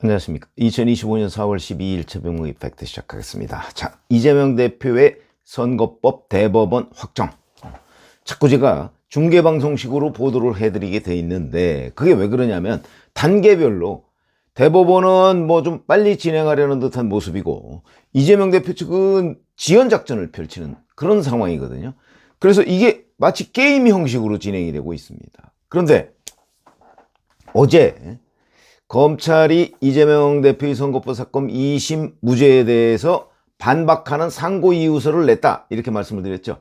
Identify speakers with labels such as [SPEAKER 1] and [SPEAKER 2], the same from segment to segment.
[SPEAKER 1] 안녕하십니까. 2025년 4월 12일 최병무의 팩트 시작하겠습니다. 자, 이재명 대표의 선거법 대법원 확정. 자꾸 제가 중계방송식으로 보도를 해드리게 돼 있는데, 그게 왜 그러냐면 단계별로 대법원은 뭐 좀 빨리 진행하려는 듯한 모습이고, 이재명 대표 측은 지연작전을 펼치는 그런 상황이거든요. 그래서 이게 마치 게임 형식으로 진행이 되고 있습니다. 그런데 어제 검찰이 이재명 대표의 선거법 사건 2심 무죄에 대해서 반박하는 상고이유서를 냈다, 이렇게 말씀을 드렸죠.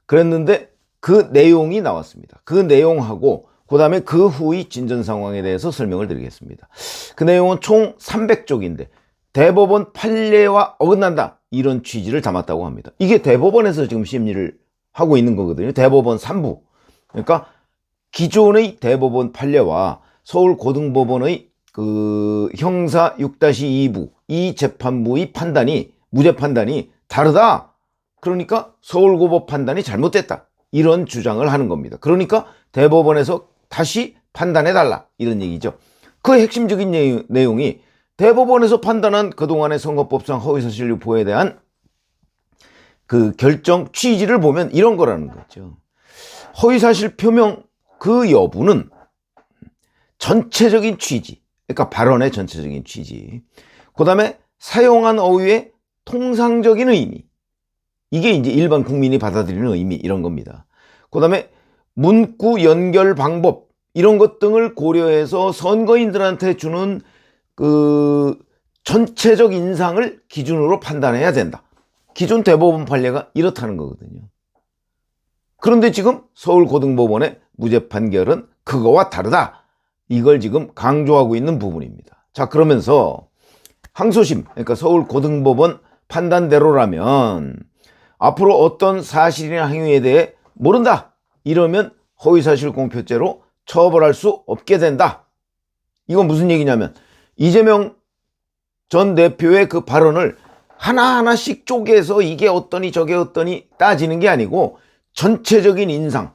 [SPEAKER 1] 그랬는데 그 내용이 나왔습니다. 그 내용하고 그 다음에 그 후의 진전 상황에 대해서 설명을 드리겠습니다. 그 내용은 총 300쪽인데 대법원 판례와 어긋난다, 이런 취지를 담았다고 합니다. 이게 대법원에서 지금 심리를 하고 있는 거거든요. 대법원 3부. 그러니까 기존의 대법원 판례와 서울고등법원의 그 형사 6-2부 이 재판부의 판단이, 무죄 판단이 다르다. 그러니까 서울고법 판단이 잘못됐다, 이런 주장을 하는 겁니다. 그러니까 대법원에서 다시 판단해달라, 이런 얘기죠. 그 핵심적인 내용이 대법원에서 판단한 그동안의 선거법상 허위사실 유포에 대한 그 결정 취지를 보면 이런 거라는 거죠. 허위사실 표명 그 여부는 전체적인 취지, 그러니까 발언의 전체적인 취지, 그 다음에 사용한 어휘의 통상적인 의미, 이게 이제 일반 국민이 받아들이는 의미, 이런 겁니다. 그 다음에 문구 연결 방법, 이런 것 등을 고려해서 선거인들한테 주는 그 전체적 인상을 기준으로 판단해야 된다. 기존 대법원 판례가 이렇다는 거거든요. 그런데 지금 서울고등법원의 무죄 판결은 그거와 다르다, 이걸 지금 강조하고 있는 부분입니다. 자, 그러면서 항소심, 그러니까 서울고등법원 판단대로라면 앞으로 어떤 사실이나 행위에 대해 모른다, 이러면 허위사실 공표죄로 처벌할 수 없게 된다. 이건 무슨 얘기냐면 이재명 전 대표의 그 발언을 하나하나씩 쪼개서 이게 어떠니 저게 어떠니 따지는 게 아니고 전체적인 인상,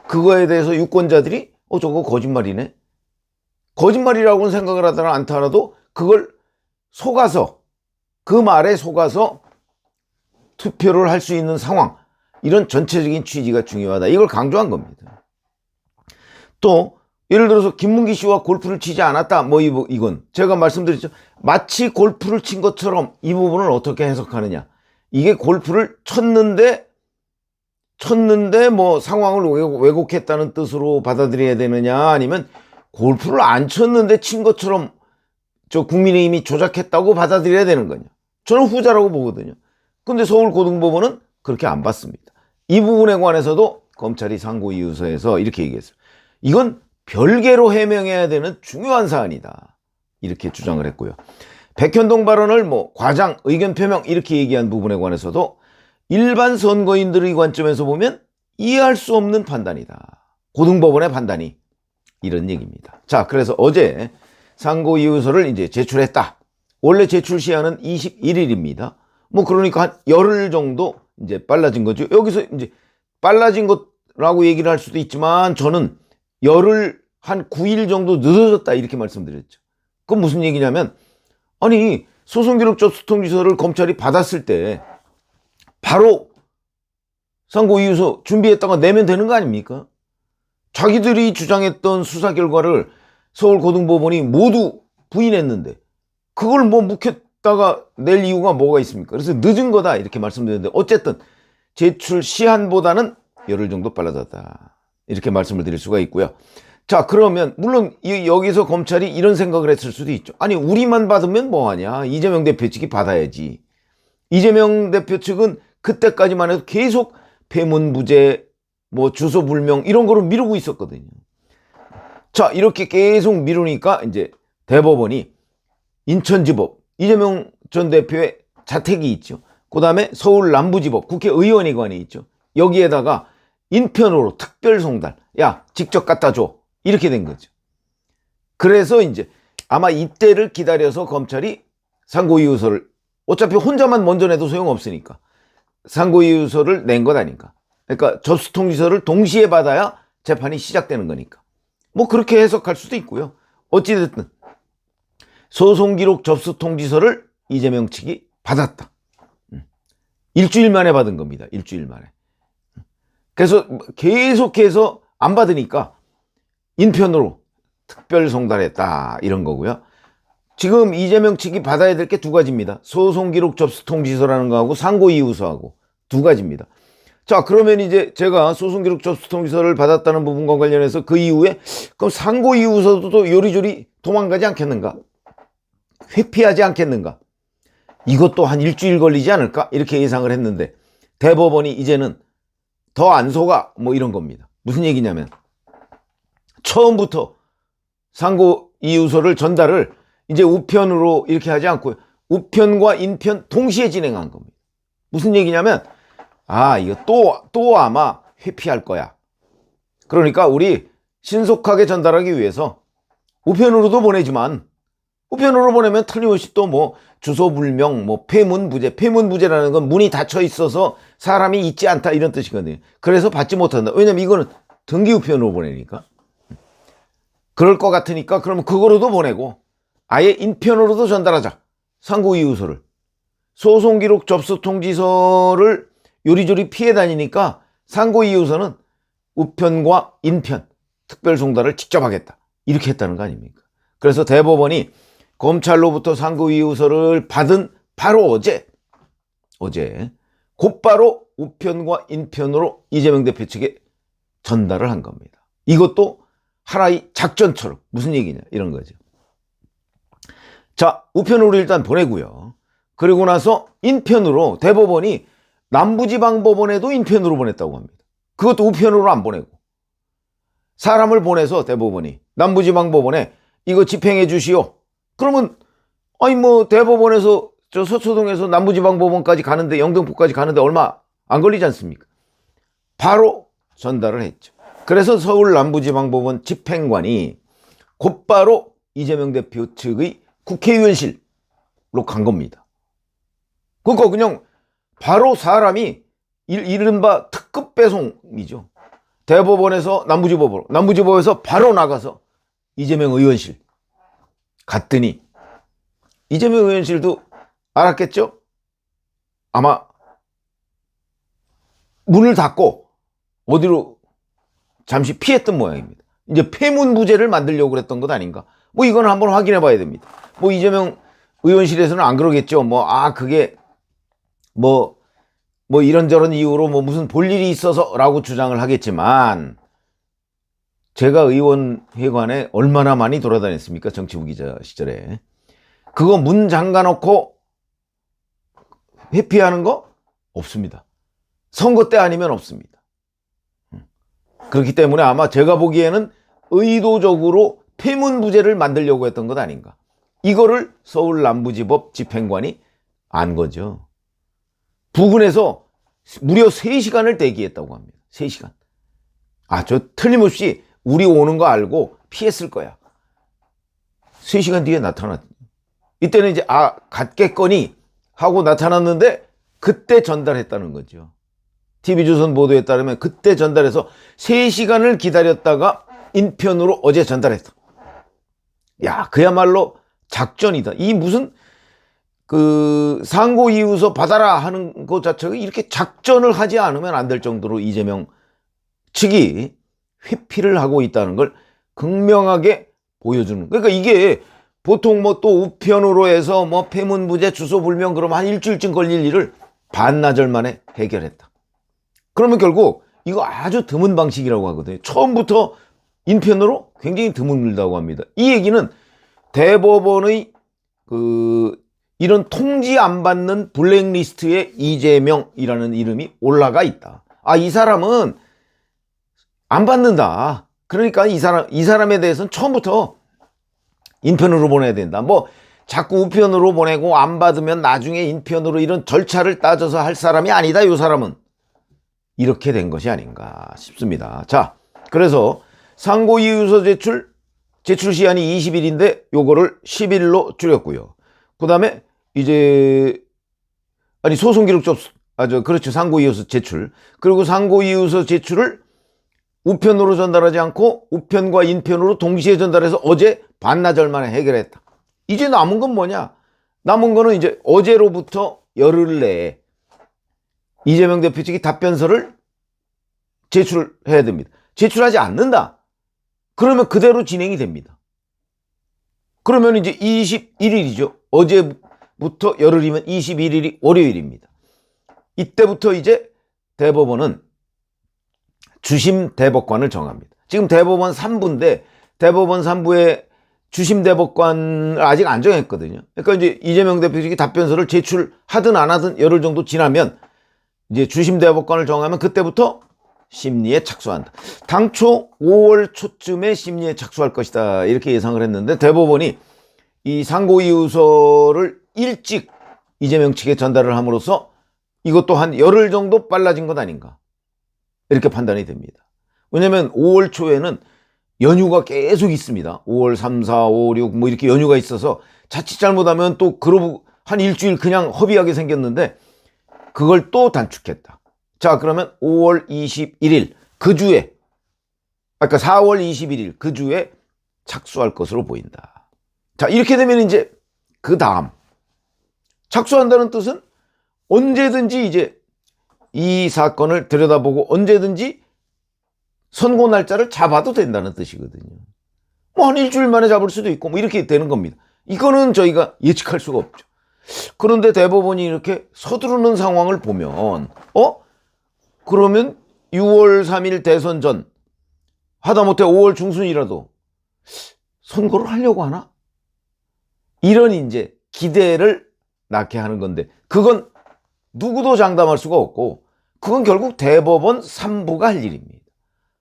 [SPEAKER 1] 그거에 대해서 유권자들이 저거 거짓말이네, 거짓말이라고는 생각을 하더라 않더라도 그걸 속아서, 그 말에 속아서 투표를 할 수 있는 상황, 이런 전체적인 취지가 중요하다, 이걸 강조한 겁니다. 또 예를 들어서 김문기 씨와 골프를 치지 않았다, 뭐 이건 제가 말씀드렸죠. 마치 골프를 친 것처럼, 이 부분을 어떻게 해석하느냐, 이게 골프를 쳤는데 뭐 상황을 왜곡했다는 뜻으로 받아들여야 되느냐, 아니면 골프를 안 쳤는데 친 것처럼 저 국민의힘이 조작했다고 받아들여야 되는 거냐. 저는 후자라고 보거든요. 근데 서울고등법원은 그렇게 안 봤습니다. 이 부분에 관해서도 검찰이 상고이유서에서 이렇게 얘기했어요. 이건 별개로 해명해야 되는 중요한 사안이다, 이렇게 주장을 했고요. 백현동 발언을 뭐 과장, 의견 표명, 이렇게 얘기한 부분에 관해서도 일반 선거인들의 관점에서 보면 이해할 수 없는 판단이다, 고등법원의 판단이, 이런 얘기입니다. 자, 그래서 어제 상고이유서를 이제 제출했다. 원래 제출 시한은 21일입니다. 뭐 그러니까 한 열흘 정도 이제 빨라진 거죠. 여기서 이제 빨라진 것라고 얘기를 할 수도 있지만 저는 열흘 한 9일 정도 늦어졌다, 이렇게 말씀드렸죠. 그건 무슨 얘기냐면, 아니 소송기록 접수통지서를 검찰이 받았을 때 바로 상고이유서 준비했다가 내면 되는 거 아닙니까? 자기들이 주장했던 수사 결과를 서울고등법원이 모두 부인했는데 그걸 뭐 묵혔다가 낼 이유가 뭐가 있습니까? 그래서 늦은 거다, 이렇게 말씀드렸는데 어쨌든 제출 시한보다는 열흘 정도 빨라졌다, 이렇게 말씀을 드릴 수가 있고요. 자, 그러면 물론 여기서 검찰이 이런 생각을 했을 수도 있죠. 아니 우리만 받으면 뭐하냐, 이재명 대표 측이 받아야지. 이재명 대표 측은 그때까지만 해도 계속 폐문부재, 뭐 주소 불명, 이런 거로 미루고 있었거든요. 자, 이렇게 계속 미루니까 이제 대법원이 인천지법, 이재명 전 대표의 자택이 있죠. 그 다음에 서울 남부지법, 국회의원회관이 있죠. 여기에다가 인편으로 특별 송달, 야 직접 갖다 줘, 이렇게 된 거죠. 그래서 이제 아마 이때를 기다려서 검찰이 상고이유서를, 어차피 혼자만 먼저 내도 소용없으니까 상고이유서를 낸 것 아닌가. 그러니까 접수통지서를 동시에 받아야 재판이 시작되는 거니까. 뭐 그렇게 해석할 수도 있고요. 어찌됐든 소송기록 접수 통지서를 이재명 측이 받았다. 일주일 만에 받은 겁니다. 일주일 만에. 그래서 계속해서 안 받으니까 인편으로 특별 송달했다 이런 거고요. 지금 이재명 측이 받아야 될 게 두 가지입니다. 소송기록 접수 통지서라는 거하고 상고이유서하고 두 가지입니다. 자, 그러면 이제 제가 소송기록 접수 통지서를 받았다는 부분과 관련해서 그 이후에 그럼 상고이유서도 요리조리 도망가지 않겠는가? 회피하지 않겠는가? 이것도 한 일주일 걸리지 않을까? 이렇게 예상을 했는데 대법원이 이제는 더 안 속아 뭐 이런 겁니다. 무슨 얘기냐면 처음부터 상고이유서를 전달을 이제 우편으로 이렇게 하지 않고 우편과 인편 동시에 진행한 겁니다. 무슨 얘기냐면 이거 또 아마 회피할 거야. 그러니까 우리 신속하게 전달하기 위해서 우편으로도 보내지만 우편으로 보내면 틀림없이 또 뭐 주소 불명, 뭐 폐문부재라는 건 문이 닫혀 있어서 사람이 있지 않다 이런 뜻이거든요. 그래서 받지 못한다. 왜냐면 이거는 등기 우편으로 보내니까. 그럴 것 같으니까 그러면 그거로도 보내고 아예 인편으로도 전달하자. 상고이유서를. 소송기록 접수 통지서를 요리조리 피해 다니니까 상고이유서는 우편과 인편, 특별송달을 직접 하겠다. 이렇게 했다는 거 아닙니까? 그래서 대법원이 검찰로부터 상고이유서를 받은 바로 어제 곧바로 우편과 인편으로 이재명 대표 측에 전달을 한 겁니다. 이것도 하나의 작전처럼 무슨 얘기냐 이런 거죠. 자, 우편으로 일단 보내고요. 그리고 나서 인편으로 대법원이 남부지방법원에도 인편으로 보냈다고 합니다. 그것도 우편으로 안 보내고 사람을 보내서 대법원이 남부지방법원에 이거 집행해 주시오. 그러면 대법원에서 저 서초동에서 남부지방법원까지 가는데 영등포까지 가는데 얼마 안 걸리지 않습니까? 바로 전달을 했죠. 그래서 서울 남부지방법원 집행관이 곧바로 이재명 대표 측의 국회의원실로 간 겁니다. 그러니까 그냥 바로 사람이 이른바 특급 배송이죠. 대법원에서 남부지법에서 바로 나가서 이재명 의원실 갔더니 이재명 의원실도 알았겠죠? 아마 문을 닫고 어디로 잠시 피했던 모양입니다. 이제 폐문부재를 만들려고 그랬던 것 아닌가? 뭐 이건 한번 확인해 봐야 됩니다. 뭐 이재명 의원실에서는 안 그러겠죠. 그게 이런저런 이유로 무슨 볼 일이 있어서라고 주장을 하겠지만 제가 의원회관에 얼마나 많이 돌아다녔습니까? 정치부 기자 시절에. 그거 문 잠가놓고 회피하는 거 없습니다. 선거 때 아니면 없습니다. 그렇기 때문에 아마 제가 보기에는 의도적으로 폐문부재를 만들려고 했던 것 아닌가. 이거를 서울 남부지법 집행관이 안 거죠. 부근에서 무려 3시간을 대기했다고 합니다. 3시간. 저 틀림없이 우리 오는 거 알고 피했을 거야. 3시간 뒤에 나타났죠. 이때는 이제 갔겠거니 하고 나타났는데 그때 전달했다는 거죠. TV조선 보도에 따르면 그때 전달해서 3시간을 기다렸다가 인편으로 어제 전달했다. 야, 그야말로 작전이다. 이 무슨 상고이유서 받아라 하는 것 자체가 이렇게 작전을 하지 않으면 안 될 정도로 이재명 측이 회피를 하고 있다는 걸 극명하게 보여주는. 그러니까 이게 보통 또 우편으로 해서 폐문부재 주소불명 그러면 한 일주일쯤 걸릴 일을 반나절 만에 해결했다. 그러면 결국 이거 아주 드문 방식이라고 하거든요. 처음부터 인편으로 굉장히 드문다고 합니다. 이 얘기는 대법원의 이런 통지 안 받는 블랙리스트에 이재명이라는 이름이 올라가 있다. 이 사람은 안 받는다. 그러니까 이 사람에 대해서는 처음부터 인편으로 보내야 된다. 자꾸 우편으로 보내고 안 받으면 나중에 인편으로 이런 절차를 따져서 할 사람이 아니다. 이 사람은. 이렇게 된 것이 아닌가 싶습니다. 자, 그래서 상고이유서 제출 시한이 20일인데 요거를 10일로 줄였고요. 그 다음에 이제 소송기록 접수 그렇죠. 상고이유서 제출. 그리고 상고이유서 제출을 우편으로 전달하지 않고 우편과 인편으로 동시에 전달해서 어제 반나절 만에 해결했다. 이제 남은 건 뭐냐? 남은 거는 이제 어제로부터 열흘 내에 이재명 대표 측이 답변서를 제출해야 됩니다. 제출하지 않는다. 그러면 그대로 진행이 됩니다. 그러면 이제 21일이죠. 어제부터 열흘이면 21일이 월요일입니다. 이때부터 이제 대법원은 주심 대법관을 정합니다. 지금 대법원 3부인데 대법원 3부에 주심 대법관을 아직 안 정했거든요. 그러니까 이제 이재명 대표 측이 답변서를 제출하든 안 하든 열흘 정도 지나면 이제 주심 대법관을 정하면 그때부터 심리에 착수한다. 당초 5월 초쯤에 심리에 착수할 것이다 이렇게 예상을 했는데 대법원이 이 상고이유서를 일찍 이재명 측에 전달을 함으로써 이것도 한 열흘 정도 빨라진 것 아닌가 이렇게 판단이 됩니다. 왜냐하면 5월 초에는 연휴가 계속 있습니다. 5월 3, 4, 5, 6 뭐 이렇게 연휴가 있어서 자칫 잘못하면 또 그러고 한 일주일 그냥 허비하게 생겼는데 그걸 또 단축했다. 자, 그러면 5월 21일 그 주에 아까 4월 21일 그 주에 착수할 것으로 보인다. 자, 이렇게 되면 이제 그 다음 착수한다는 뜻은 언제든지 이제 이 사건을 들여다보고 언제든지 선고 날짜를 잡아도 된다는 뜻이거든요. 뭐 한 일주일 만에 잡을 수도 있고 뭐 이렇게 되는 겁니다. 이거는 저희가 예측할 수가 없죠. 그런데 대법원이 이렇게 서두르는 상황을 보면 그러면 6월 3일 대선 전 하다못해 5월 중순이라도 선고를 하려고 하나? 이런 이제 기대를 낳게 하는 건데 그건 누구도 장담할 수가 없고 그건 결국 대법원 3부가 할 일입니다.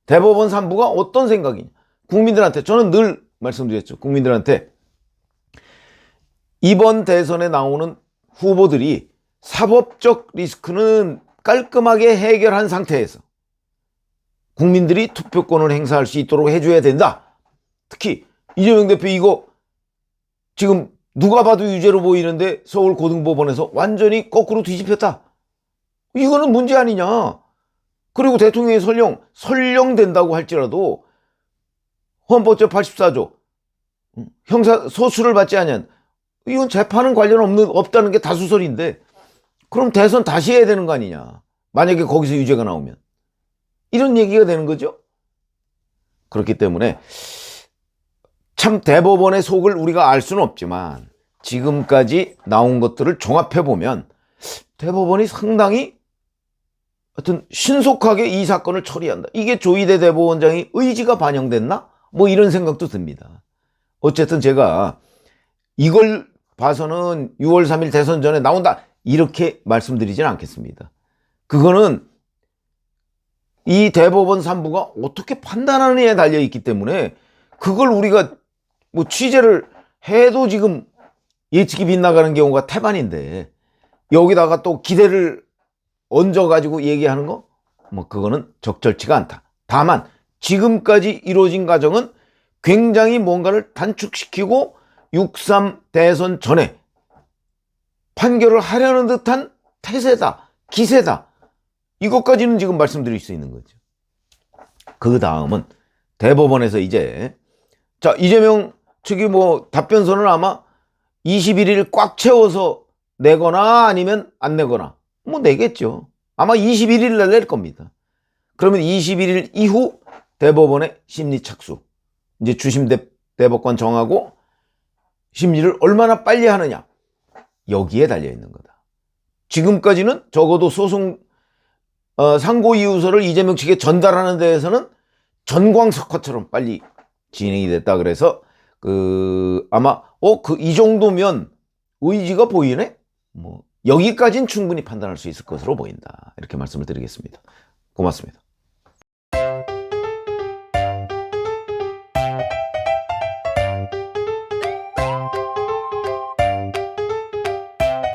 [SPEAKER 1] 대법원 3부가 어떤 생각이냐. 국민들한테 저는 늘 말씀드렸죠. 국민들한테 이번 대선에 나오는 후보들이 사법적 리스크는 깔끔하게 해결한 상태에서 국민들이 투표권을 행사할 수 있도록 해줘야 된다. 특히 이재명 대표 이거 지금 누가 봐도 유죄로 보이는데 서울고등법원에서 완전히 거꾸로 뒤집혔다. 이거는 문제 아니냐. 그리고 대통령이 설령된다고 할지라도 헌법제 84조 형사 소수를 받지 않으면 이건 재판은 관련 없다는 게 다수설인데 그럼 대선 다시 해야 되는 거 아니냐. 만약에 거기서 유죄가 나오면. 이런 얘기가 되는 거죠. 그렇기 때문에 참 대법원의 속을 우리가 알 수는 없지만 지금까지 나온 것들을 종합해보면 대법원이 상당히 하여튼 신속하게 이 사건을 처리한다. 이게 조희대 대법원장의 의지가 반영됐나? 뭐 이런 생각도 듭니다. 어쨌든 제가 이걸 봐서는 6월 3일 대선 전에 나온다. 이렇게 말씀드리진 않겠습니다. 그거는 이 대법원 3부가 어떻게 판단하느냐에 달려있기 때문에 그걸 우리가 뭐 취재를 해도 지금 예측이 빗나가는 경우가 태반인데 여기다가 또 기대를 얹어가지고 얘기하는 거? 뭐 그거는 적절치가 않다. 다만 지금까지 이루어진 과정은 굉장히 뭔가를 단축시키고 6.3 대선 전에 판결을 하려는 듯한 태세다, 기세다. 이것까지는 지금 말씀드릴 수 있는 거죠. 그 다음은 대법원에서 이제 자 이재명 측이 뭐 답변서는 아마 21일 꽉 채워서 내거나 아니면 안 내거나 뭐 내겠죠. 아마 21일 날 낼 겁니다. 그러면 21일 이후 대법원의 심리 착수 이제 주심 대법관 정하고 심리를 얼마나 빨리 하느냐 여기에 달려있는 거다. 지금까지는 적어도 소송 상고이유서를 이재명 측에 전달하는 데에서는 전광석화처럼 빨리 진행이 됐다. 그래서 아마 이 정도면 의지가 보이네? 뭐 여기까지는 충분히 판단할 수 있을 것으로 보인다. 이렇게 말씀을 드리겠습니다. 고맙습니다.